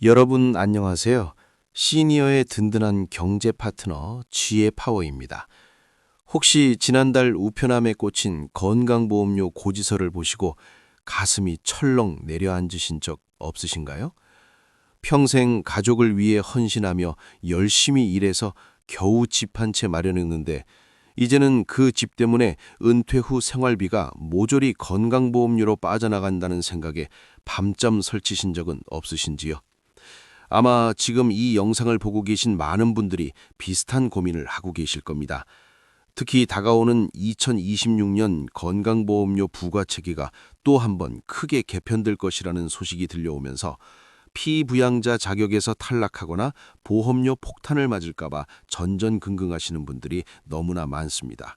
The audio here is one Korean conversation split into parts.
여러분 안녕하세요. 시니어의 든든한 경제 파트너 지혜 파워입니다. 혹시 지난달 우편함에 꽂힌 건강보험료 고지서를 보시고 가슴이 철렁 내려앉으신 적 없으신가요? 평생 가족을 위해 헌신하며 열심히 일해서 겨우 집 한 채 마련했는데 이제는 그 집 때문에 은퇴 후 생활비가 모조리 건강보험료로 빠져나간다는 생각에 밤잠 설치신 적은 없으신지요? 아마 지금 이 영상을 보고 계신 많은 분들이 비슷한 고민을 하고 계실 겁니다. 특히 다가오는 2026년 건강보험료 부과체계가 또 한 번 크게 개편될 것이라는 소식이 들려오면서 피부양자 자격에서 탈락하거나 보험료 폭탄을 맞을까봐 전전긍긍하시는 분들이 너무나 많습니다.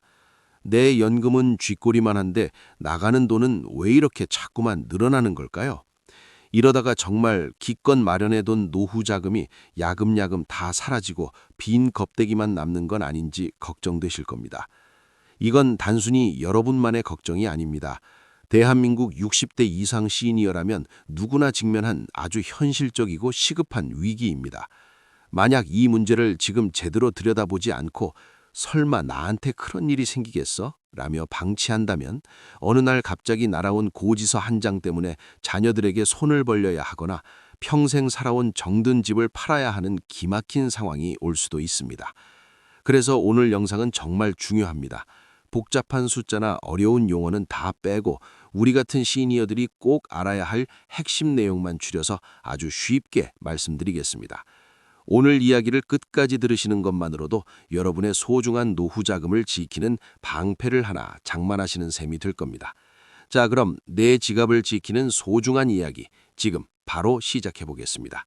내 연금은 쥐꼬리만 한데 나가는 돈은 왜 이렇게 자꾸만 늘어나는 걸까요? 이러다가 정말 기껏 마련해둔 노후 자금이 야금야금 다 사라지고 빈 겁대기만 남는 건 아닌지 걱정되실 겁니다. 이건 단순히 여러분만의 걱정이 아닙니다. 대한민국 60대 이상 시니어라면 누구나 직면한 아주 현실적이고 시급한 위기입니다. 만약 이 문제를 지금 제대로 들여다보지 않고 설마 나한테 그런 일이 생기겠어? 라며 방치한다면 어느 날 갑자기 날아온 고지서 한 장 때문에 자녀들에게 손을 벌려야 하거나 평생 살아온 정든 집을 팔아야 하는 기막힌 상황이 올 수도 있습니다. 그래서 오늘 영상은 정말 중요합니다. 복잡한 숫자나 어려운 용어는 다 빼고 우리 같은 시니어들이 꼭 알아야 할 핵심 내용만 추려서 아주 쉽게 말씀드리겠습니다. 오늘 이야기를 끝까지 들으시는 것만으로도 여러분의 소중한 노후 자금을 지키는 방패를 하나 장만하시는 셈이 될 겁니다. 자, 그럼 내 지갑을 지키는 소중한 이야기 지금 바로 시작해 보겠습니다.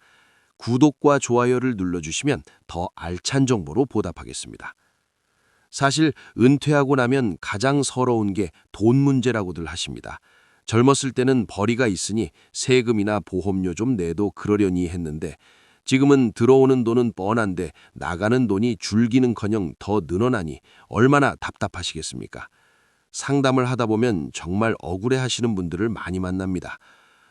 구독과 좋아요를 눌러주시면 더 알찬 정보로 보답하겠습니다. 사실 은퇴하고 나면 가장 서러운 게 돈 문제라고들 하십니다. 젊었을 때는 벌이가 있으니 세금이나 보험료 좀 내도 그러려니 했는데 지금은 들어오는 돈은 뻔한데 나가는 돈이 줄기는커녕 더 늘어나니 얼마나 답답하시겠습니까? 상담을 하다 보면 정말 억울해하시는 분들을 많이 만납니다.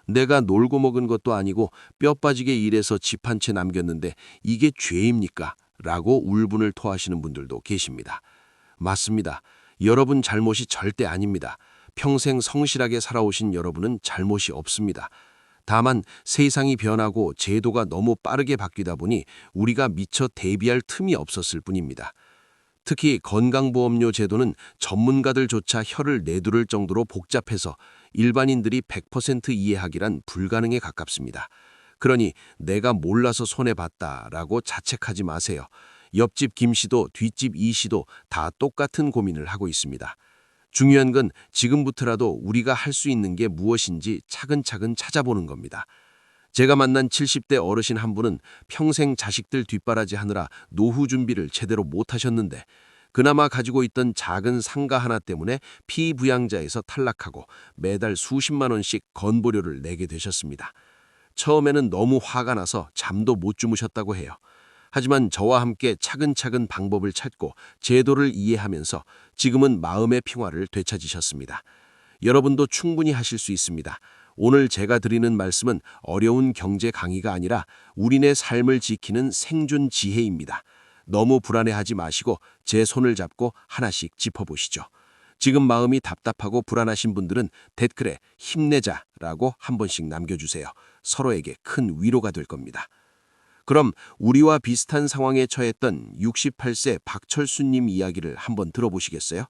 내가 놀고 먹은 것도 아니고 뼈 빠지게 일해서 집 한 채 남겼는데 이게 죄입니까? 라고 울분을 토하시는 분들도 계십니다. 맞습니다. 여러분 잘못이 절대 아닙니다. 평생 성실하게 살아오신 여러분은 잘못이 없습니다. 다만 세상이 변하고 제도가 너무 빠르게 바뀌다 보니 우리가 미처 대비할 틈이 없었을 뿐입니다. 특히 건강보험료 제도는 전문가들조차 혀를 내두를 정도로 복잡해서 일반인들이 100% 이해하기란 불가능에 가깝습니다. 그러니 내가 몰라서 손해봤다라고 자책하지 마세요. 옆집 김 씨도 뒷집 이 씨도 다 똑같은 고민을 하고 있습니다. 중요한 건 지금부터라도 우리가 할 수 있는 게 무엇인지 차근차근 찾아보는 겁니다. 제가 만난 70대 어르신 한 분은 평생 자식들 뒷바라지 하느라 노후 준비를 제대로 못하셨는데 그나마 가지고 있던 작은 상가 하나 때문에 피부양자에서 탈락하고 매달 수십만 원씩 건보료를 내게 되셨습니다. 처음에는 너무 화가 나서 잠도 못 주무셨다고 해요. 하지만 저와 함께 차근차근 방법을 찾고 제도를 이해하면서 지금은 마음의 평화를 되찾으셨습니다. 여러분도 충분히 하실 수 있습니다. 오늘 제가 드리는 말씀은 어려운 경제 강의가 아니라 우리네 삶을 지키는 생존 지혜입니다. 너무 불안해하지 마시고 제 손을 잡고 하나씩 짚어보시죠. 지금 마음이 답답하고 불안하신 분들은 댓글에 힘내자라고 한 번씩 남겨주세요. 서로에게 큰 위로가 될 겁니다. 그럼 우리와 비슷한 상황에 처했던 68세 박철수님 이야기를 한번 들어보시겠어요?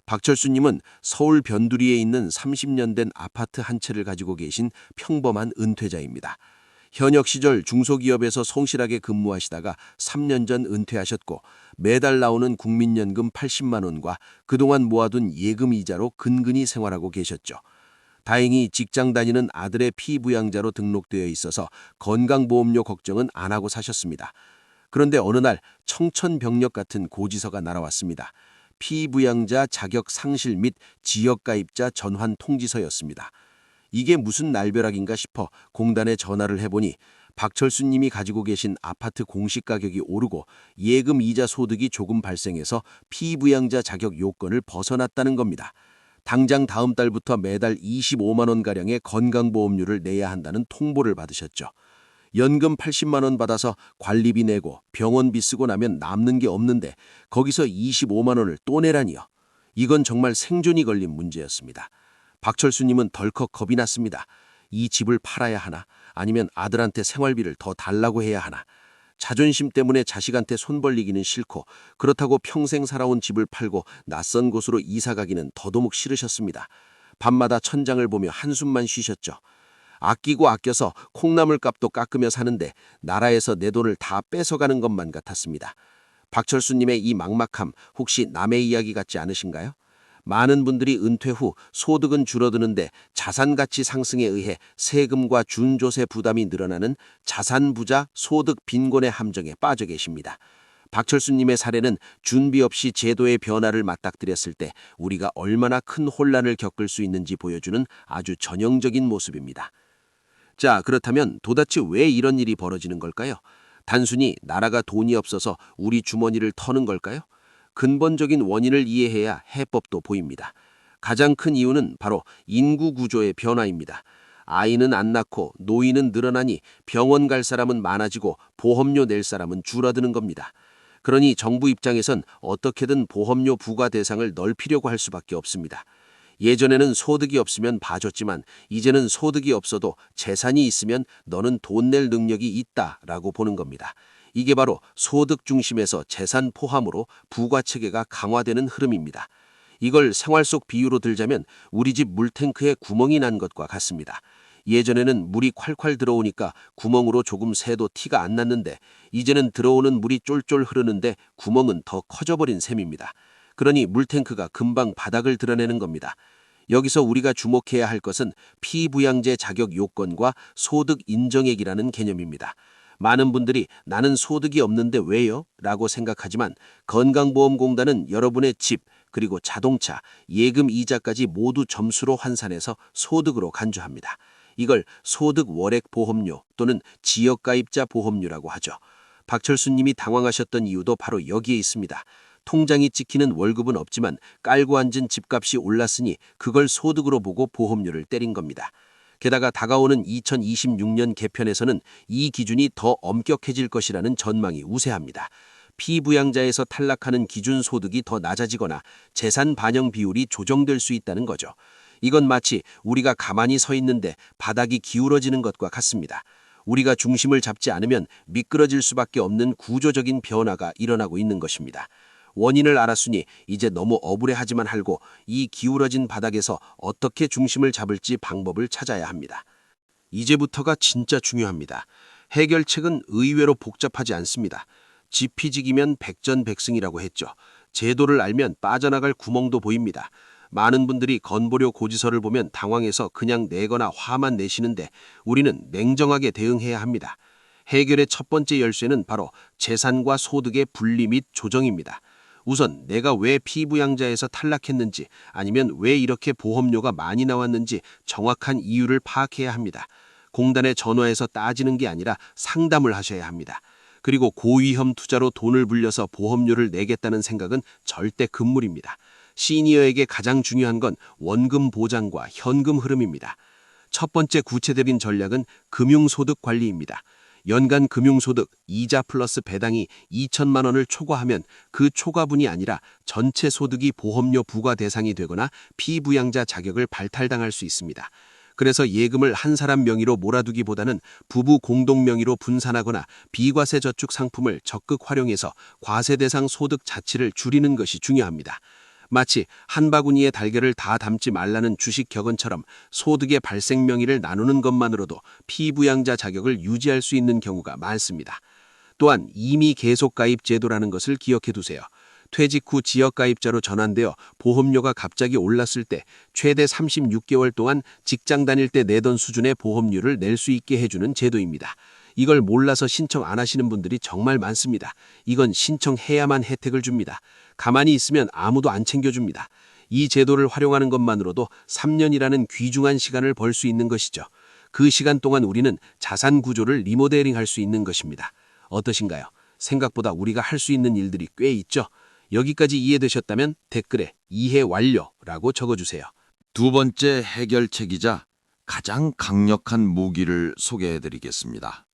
박철수님은 서울 변두리에 있는 30년 된 아파트 한 채를 가지고 계신 평범한 은퇴자입니다. 현역 시절 중소기업에서 성실하게 근무하시다가 3년 전 은퇴하셨고 매달 나오는 국민연금 80만 원과 그동안 모아둔 예금 이자로 근근히 생활하고 계셨죠. 다행히 직장 다니는 아들의 피부양자로 등록되어 있어서 건강보험료 걱정은 안 하고 사셨습니다. 그런데 어느 날 청천벽력 같은 고지서가 날아왔습니다. 피부양자 자격 상실 및 지역가입자 전환 통지서였습니다. 이게 무슨 날벼락인가 싶어 공단에 전화를 해보니 박철수 님이 가지고 계신 아파트 공시가격이 오르고 예금 이자 소득이 조금 발생해서 피부양자 자격 요건을 벗어났다는 겁니다. 당장 다음 달부터 매달 25만 원가량의 건강보험료를 내야 한다는 통보를 받으셨죠. 연금 80만 원 받아서 관리비 내고 병원비 쓰고 나면 남는 게 없는데 거기서 25만 원을 또 내라니요. 이건 정말 생존이 걸린 문제였습니다. 박철수님은 덜컥 겁이 났습니다. 이 집을 팔아야 하나 아니면 아들한테 생활비를 더 달라고 해야 하나. 자존심 때문에 자식한테 손 벌리기는 싫고 그렇다고 평생 살아온 집을 팔고 낯선 곳으로 이사 가기는 더더욱 싫으셨습니다. 밤마다 천장을 보며 한숨만 쉬셨죠. 아끼고 아껴서 콩나물 값도 깎으며 사는데 나라에서 내 돈을 다 뺏어가는 것만 같았습니다. 박철수님의 이 막막함 혹시 남의 이야기 같지 않으신가요? 많은 분들이 은퇴 후 소득은 줄어드는데 자산 가치 상승에 의해 세금과 준조세 부담이 늘어나는 자산부자 소득 빈곤의 함정에 빠져 계십니다. 박철수님의 사례는 준비 없이 제도의 변화를 맞닥뜨렸을 때 우리가 얼마나 큰 혼란을 겪을 수 있는지 보여주는 아주 전형적인 모습입니다. 자, 그렇다면 도대체 왜 이런 일이 벌어지는 걸까요? 단순히 나라가 돈이 없어서 우리 주머니를 터는 걸까요? 근본적인 원인을 이해해야 해법도 보입니다. 가장 큰 이유는 바로 인구 구조의 변화입니다. 아이는 안 낳고 노인은 늘어나니 병원 갈 사람은 많아지고 보험료 낼 사람은 줄어드는 겁니다. 그러니 정부 입장에선 어떻게든 보험료 부과 대상을 넓히려고 할 수밖에 없습니다. 예전에는 소득이 없으면 봐줬지만 이제는 소득이 없어도 재산이 있으면 너는 돈 낼 능력이 있다라고 보는 겁니다. 이게 바로 소득 중심에서 재산 포함으로 부가체계가 강화되는 흐름입니다. 이걸 생활 속 비유로 들자면 우리 집 물탱크에 구멍이 난 것과 같습니다. 예전에는 물이 콸콸 들어오니까 구멍으로 조금 새도 티가 안 났는데 이제는 들어오는 물이 쫄쫄 흐르는데 구멍은 더 커져버린 셈입니다. 그러니 물탱크가 금방 바닥을 드러내는 겁니다. 여기서 우리가 주목해야 할 것은 피부양제 자격 요건과 소득 인정액이라는 개념입니다. 많은 분들이 나는 소득이 없는데 왜요? 라고 생각하지만 건강보험공단은 여러분의 집, 그리고 자동차, 예금 이자까지 모두 점수로 환산해서 소득으로 간주합니다. 이걸 소득 월액 보험료 또는 지역가입자 보험료라고 하죠. 박철수님이 당황하셨던 이유도 바로 여기에 있습니다. 통장이 찍히는 월급은 없지만 깔고 앉은 집값이 올랐으니 그걸 소득으로 보고 보험료를 때린 겁니다. 게다가 다가오는 2026년 개편에서는 이 기준이 더 엄격해질 것이라는 전망이 우세합니다. 피부양자에서 탈락하는 기준 소득이 더 낮아지거나 재산 반영 비율이 조정될 수 있다는 거죠. 이건 마치 우리가 가만히 서 있는데 바닥이 기울어지는 것과 같습니다. 우리가 중심을 잡지 않으면 미끄러질 수밖에 없는 구조적인 변화가 일어나고 있는 것입니다. 원인을 알았으니 이제 너무 억울해하지만 말고 이 기울어진 바닥에서 어떻게 중심을 잡을지 방법을 찾아야 합니다. 이제부터가 진짜 중요합니다. 해결책은 의외로 복잡하지 않습니다. 지피지기면 백전백승이라고 했죠. 제도를 알면 빠져나갈 구멍도 보입니다. 많은 분들이 건보료 고지서를 보면 당황해서 그냥 내거나 화만 내시는데 우리는 냉정하게 대응해야 합니다. 해결의 첫 번째 열쇠는 바로 재산과 소득의 분리 및 조정입니다. 우선 내가 왜 피부양자에서 탈락했는지 아니면 왜 이렇게 보험료가 많이 나왔는지 정확한 이유를 파악해야 합니다. 공단에 전화해서 따지는 게 아니라 상담을 하셔야 합니다. 그리고 고위험 투자로 돈을 불려서 보험료를 내겠다는 생각은 절대 금물입니다. 시니어에게 가장 중요한 건 원금 보장과 현금 흐름입니다. 첫 번째 구체적인 전략은 금융소득 관리입니다. 연간 금융소득, 이자 플러스 배당이 2천만 원을 초과하면 그 초과분이 아니라 전체 소득이 보험료 부과 대상이 되거나 피부양자 자격을 발탈당할 수 있습니다. 그래서 예금을 한 사람 명의로 몰아두기보다는 부부 공동 명의로 분산하거나 비과세 저축 상품을 적극 활용해서 과세 대상 소득 자치를 줄이는 것이 중요합니다. 마치 한 바구니에 달걀을 다 담지 말라는 주식 격언처럼 소득의 발생 명의를 나누는 것만으로도 피부양자 자격을 유지할 수 있는 경우가 많습니다. 또한 임의 계속가입 제도라는 것을 기억해 두세요. 퇴직 후 지역가입자로 전환되어 보험료가 갑자기 올랐을 때 최대 36개월 동안 직장 다닐 때 내던 수준의 보험료를 낼 수 있게 해주는 제도입니다. 이걸 몰라서 신청 안 하시는 분들이 정말 많습니다. 이건 신청해야만 혜택을 줍니다. 가만히 있으면 아무도 안 챙겨줍니다. 이 제도를 활용하는 것만으로도 3년이라는 귀중한 시간을 벌 수 있는 것이죠. 그 시간 동안 우리는 자산 구조를 리모델링할 수 있는 것입니다. 어떠신가요? 생각보다 우리가 할 수 있는 일들이 꽤 있죠. 여기까지 이해되셨다면 댓글에 이해 완료라고 적어주세요. 두 번째 해결책이자 가장 강력한 무기를 소개해드리겠습니다.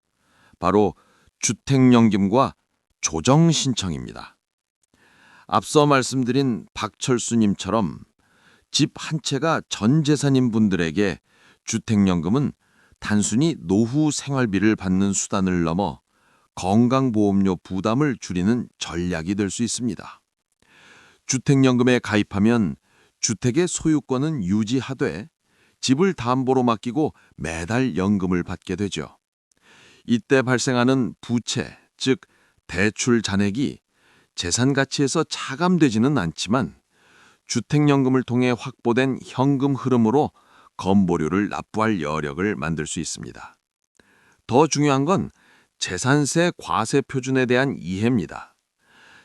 바로 주택연금과 조정신청입니다. 앞서 말씀드린 박철수님처럼 집 한 채가 전 재산인 분들에게 주택연금은 단순히 노후 생활비를 받는 수단을 넘어 건강보험료 부담을 줄이는 전략이 될 수 있습니다. 주택연금에 가입하면 주택의 소유권은 유지하되 집을 담보로 맡기고 매달 연금을 받게 되죠. 이때 발생하는 부채, 즉 대출 잔액이 재산 가치에서 차감되지는 않지만 주택연금을 통해 확보된 현금 흐름으로 건보료를 납부할 여력을 만들 수 있습니다. 더 중요한 건 재산세 과세 표준에 대한 이해입니다.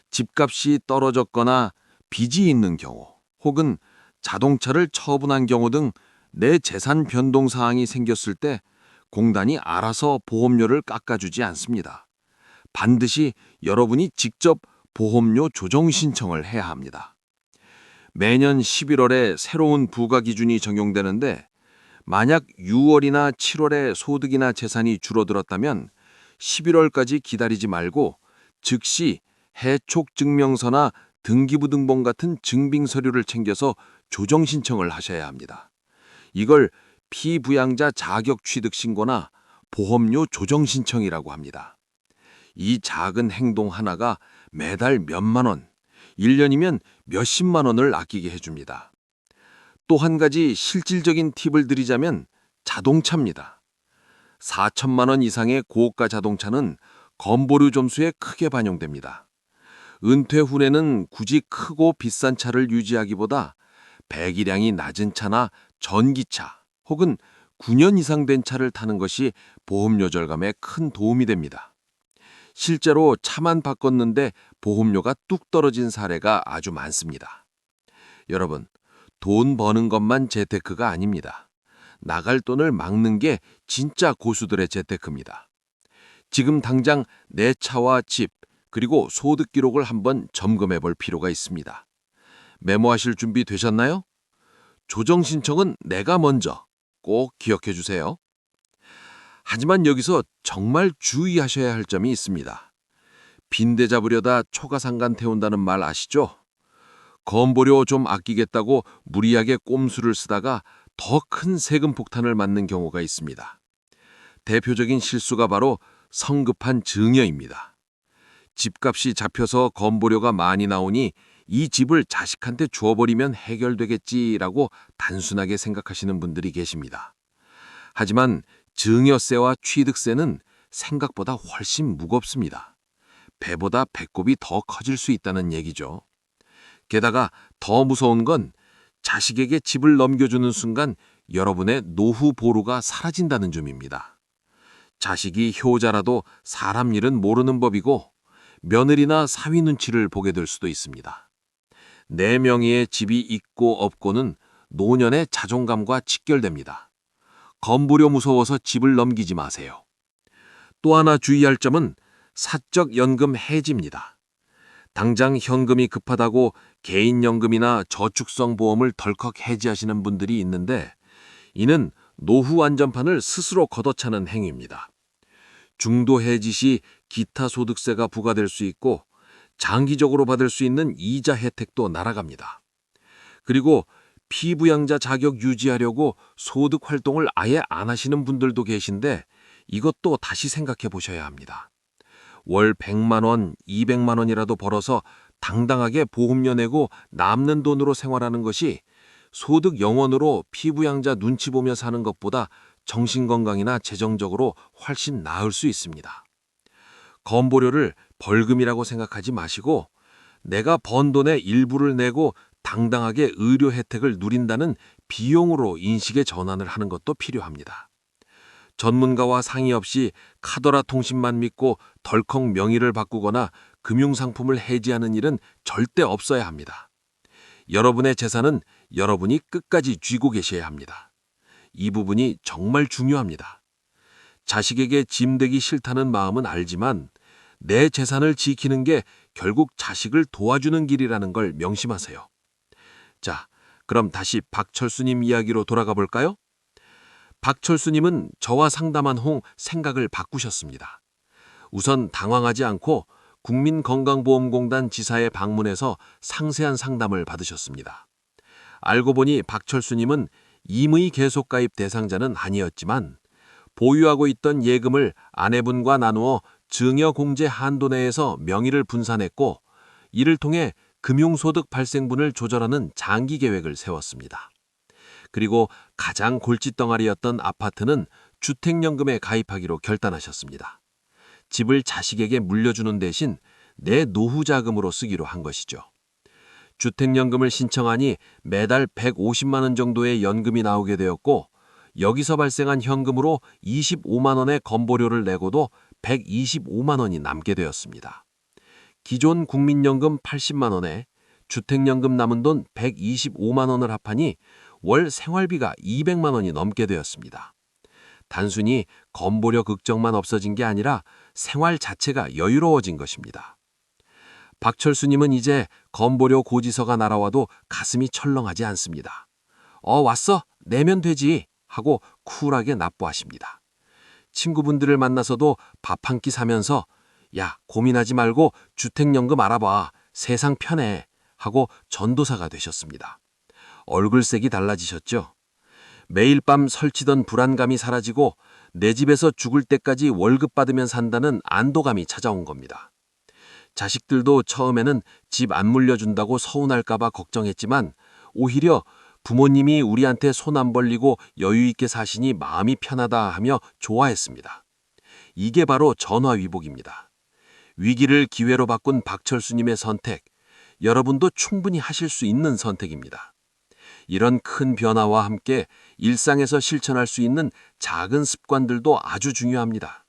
집값이 떨어졌거나 빚이 있는 경우 혹은 자동차를 처분한 경우 등 내 재산 변동 사항이 생겼을 때 공단이 알아서 보험료를 깎아주지 않습니다. 반드시 여러분이 직접 보험료 조정 신청을 해야 합니다. 매년 11월에 새로운 부과 기준이 적용되는데 만약 6월이나 7월에 소득이나 재산이 줄어들었다면 11월까지 기다리지 말고 즉시 해촉 증명서나 등기부등본 같은 증빙 서류를 챙겨서 조정 신청을 하셔야 합니다. 이걸 피부양자 자격 취득 신고나 보험료 조정 신청이라고 합니다. 이 작은 행동 하나가 매달 몇만 원, 1년이면 몇십만 원을 아끼게 해줍니다. 또 한 가지 실질적인 팁을 드리자면 자동차입니다. 4천만 원 이상의 고가 자동차는 건보료 점수에 크게 반영됩니다. 은퇴 후에는 굳이 크고 비싼 차를 유지하기보다 배기량이 낮은 차나 전기차 혹은 9년 이상 된 차를 타는 것이 보험료 절감에 큰 도움이 됩니다. 실제로 차만 바꿨는데 보험료가 뚝 떨어진 사례가 아주 많습니다. 여러분, 돈 버는 것만 재테크가 아닙니다. 나갈 돈을 막는 게 진짜 고수들의 재테크입니다. 지금 당장 내 차와 집, 그리고 소득 기록을 한번 점검해 볼 필요가 있습니다. 메모하실 준비 되셨나요? 조정 신청은 내가 먼저 꼭 기억해 주세요. 하지만 여기서 정말 주의하셔야 할 점이 있습니다. 빈대 잡으려다 초가상간 태운다는 말 아시죠? 건보료 좀 아끼겠다고 무리하게 꼼수를 쓰다가 더 큰 세금 폭탄을 맞는 경우가 있습니다. 대표적인 실수가 바로 성급한 증여입니다. 집값이 잡혀서 건보료가 많이 나오니 이 집을 자식한테 주어버리면 해결되겠지라고 단순하게 생각하시는 분들이 계십니다. 하지만 증여세와 취득세는 생각보다 훨씬 무겁습니다. 배보다 배꼽이 더 커질 수 있다는 얘기죠. 게다가 더 무서운 건 자식에게 집을 넘겨주는 순간 여러분의 노후 보루가 사라진다는 점입니다. 자식이 효자라도 사람 일은 모르는 법이고 며느리나 사위 눈치를 보게 될 수도 있습니다. 내 명의의 집이 있고 없고는 노년의 자존감과 직결됩니다. 건보료 무서워서 집을 넘기지 마세요. 또 하나 주의할 점은 사적 연금 해지입니다. 당장 현금이 급하다고 개인연금이나 저축성 보험을 덜컥 해지하시는 분들이 있는데 이는 노후 안전판을 스스로 걷어차는 행위입니다. 중도 해지 시 기타 소득세가 부과될 수 있고 장기적으로 받을 수 있는 이자 혜택도 날아갑니다. 그리고 피부양자 자격 유지하려고 소득 활동을 아예 안 하시는 분들도 계신데 이것도 다시 생각해 보셔야 합니다. 월 100만 원, 200만 원이라도 벌어서 당당하게 보험료 내고 남는 돈으로 생활하는 것이 소득 0원으로 피부양자 눈치 보며 사는 것보다 정신건강이나 재정적으로 훨씬 나을 수 있습니다. 건보료를 벌금이라고 생각하지 마시고 내가 번 돈의 일부를 내고 당당하게 의료 혜택을 누린다는 비용으로 인식의 전환을 하는 것도 필요합니다. 전문가와 상의 없이 카더라 통신만 믿고 덜컥 명의를 바꾸거나 금융상품을 해지하는 일은 절대 없어야 합니다. 여러분의 재산은 여러분이 끝까지 쥐고 계셔야 합니다. 이 부분이 정말 중요합니다. 자식에게 짐되기 싫다는 마음은 알지만 내 재산을 지키는 게 결국 자식을 도와주는 길이라는 걸 명심하세요. 자, 그럼 다시 박철수님 이야기로 돌아가 볼까요? 박철수님은 저와 상담한 후 생각을 바꾸셨습니다. 우선 당황하지 않고 국민건강보험공단 지사에 방문해서 상세한 상담을 받으셨습니다. 알고 보니 박철수님은 임의 계속가입 대상자는 아니었지만 보유하고 있던 예금을 아내분과 나누어 증여공제 한도 내에서 명의를 분산했고 이를 통해 금융소득 발생분을 조절하는 장기 계획을 세웠습니다. 그리고 가장 골칫덩어리였던 아파트는 주택연금에 가입하기로 결단하셨습니다. 집을 자식에게 물려주는 대신 내 노후 자금으로 쓰기로 한 것이죠. 주택연금을 신청하니 매달 150만 원 정도의 연금이 나오게 되었고 여기서 발생한 현금으로 25만 원의 건보료를 내고도 125만 원이 남게 되었습니다. 기존 국민연금 80만 원에 주택연금 남은 돈 125만 원을 합하니 월 생활비가 200만 원이 넘게 되었습니다. 단순히 건보료 걱정만 없어진 게 아니라 생활 자체가 여유로워진 것입니다. 박철수님은 이제 건보료 고지서가 날아와도 가슴이 철렁하지 않습니다. 왔어? 내면 되지 하고 쿨하게 납부하십니다. 친구분들을 만나서도 밥 한 끼 사면서 야, 고민하지 말고 주택연금 알아봐. 세상 편해 하고 전도사가 되셨습니다. 얼굴색이 달라지셨죠? 매일 밤 설치던 불안감이 사라지고 내 집에서 죽을 때까지 월급 받으면 산다는 안도감이 찾아온 겁니다. 자식들도 처음에는 집 안 물려준다고 서운할까 봐 걱정했지만 오히려 부모님이 우리한테 손 안 벌리고 여유 있게 사시니 마음이 편하다 하며 좋아했습니다. 이게 바로 전화위복입니다. 위기를 기회로 바꾼 박철수님의 선택, 여러분도 충분히 하실 수 있는 선택입니다. 이런 큰 변화와 함께 일상에서 실천할 수 있는 작은 습관들도 아주 중요합니다.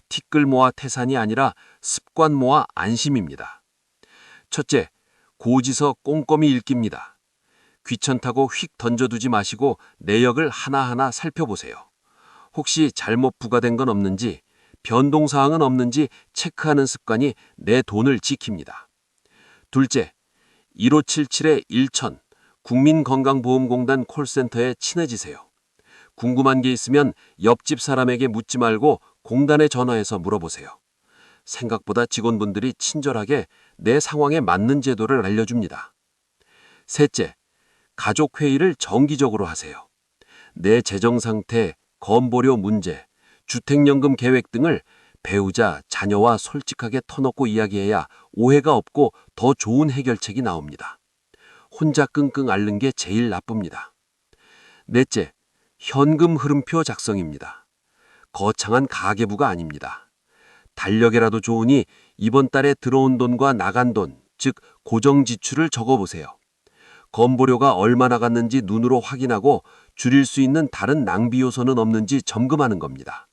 티끌 모아 태산이 아니라 습관 모아 안심입니다. 첫째, 고지서 꼼꼼히 읽기입니다. 귀찮다고 휙 던져두지 마시고 내역을 하나하나 살펴보세요. 혹시 잘못 부과된 건 없는지, 변동사항은 없는지 체크하는 습관이 내 돈을 지킵니다. 둘째, 1577-1000 국민건강보험공단 콜센터에 친해지세요. 궁금한 게 있으면 옆집 사람에게 묻지 말고 공단에 전화해서 물어보세요. 생각보다 직원분들이 친절하게 내 상황에 맞는 제도를 알려줍니다. 셋째, 가족회의를 정기적으로 하세요. 내 재정 상태, 건보료 문제, 주택연금 계획 등을 배우자, 자녀와 솔직하게 터놓고 이야기해야 오해가 없고 더 좋은 해결책이 나옵니다. 혼자 끙끙 앓는 게 제일 나쁩니다. 넷째, 현금 흐름표 작성입니다. 거창한 가계부가 아닙니다. 달력이라도 좋으니 이번 달에 들어온 돈과 나간 돈, 즉 고정 지출을 적어보세요. 건보료가 얼마 나갔는지 눈으로 확인하고 줄일 수 있는 다른 낭비 요소는 없는지 점검하는 겁니다.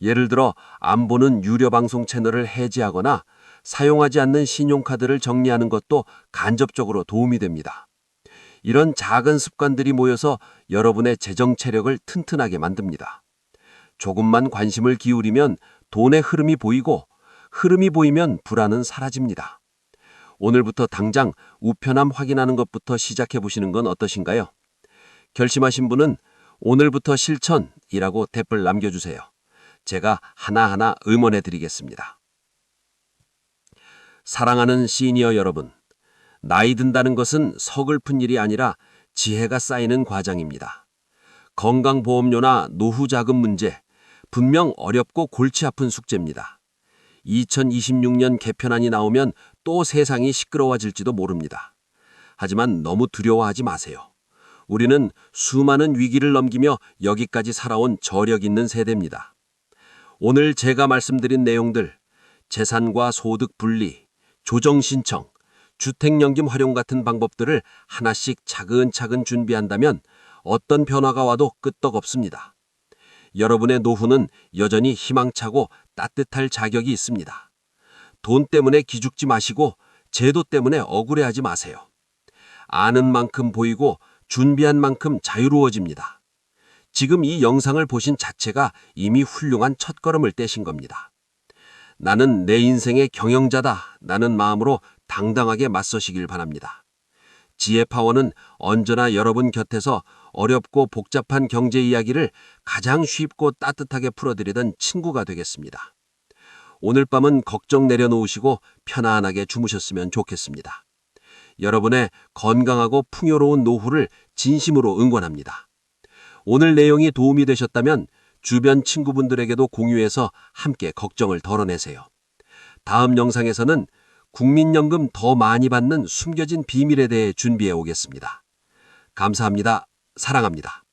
예를 들어 안 보는 유료 방송 채널을 해지하거나 사용하지 않는 신용카드를 정리하는 것도 간접적으로 도움이 됩니다. 이런 작은 습관들이 모여서 여러분의 재정 체력을 튼튼하게 만듭니다. 조금만 관심을 기울이면 돈의 흐름이 보이고 흐름이 보이면 불안은 사라집니다. 오늘부터 당장 우편함 확인하는 것부터 시작해 보시는 건 어떠신가요? 결심하신 분은 오늘부터 실천이라고 댓글 남겨주세요. 제가 하나하나 응원해 드리겠습니다. 사랑하는 시니어 여러분, 나이 든다는 것은 서글픈 일이 아니라 지혜가 쌓이는 과정입니다. 건강보험료나 노후자금 문제, 분명 어렵고 골치 아픈 숙제입니다. 2026년 개편안이 나오면 또 세상이 시끄러워질지도 모릅니다. 하지만 너무 두려워하지 마세요. 우리는 수많은 위기를 넘기며 여기까지 살아온 저력 있는 세대입니다. 오늘 제가 말씀드린 내용들, 재산과 소득 분리, 조정 신청, 주택연금 활용 같은 방법들을 하나씩 차근차근 준비한다면 어떤 변화가 와도 끄떡없습니다. 여러분의 노후는 여전히 희망차고 따뜻할 자격이 있습니다. 돈 때문에 기죽지 마시고 제도 때문에 억울해하지 마세요. 아는 만큼 보이고 준비한 만큼 자유로워집니다. 지금 이 영상을 보신 자체가 이미 훌륭한 첫걸음을 떼신 겁니다. 나는 내 인생의 경영자다 라는 마음으로 당당하게 맞서시길 바랍니다. 지혜 파워는 언제나 여러분 곁에서 어렵고 복잡한 경제 이야기를 가장 쉽고 따뜻하게 풀어드리던 친구가 되겠습니다. 오늘 밤은 걱정 내려놓으시고 편안하게 주무셨으면 좋겠습니다. 여러분의 건강하고 풍요로운 노후를 진심으로 응원합니다. 오늘 내용이 도움이 되셨다면 주변 친구분들에게도 공유해서 함께 걱정을 덜어내세요. 다음 영상에서는 국민연금 더 많이 받는 숨겨진 비밀에 대해 준비해 오겠습니다. 감사합니다. 사랑합니다.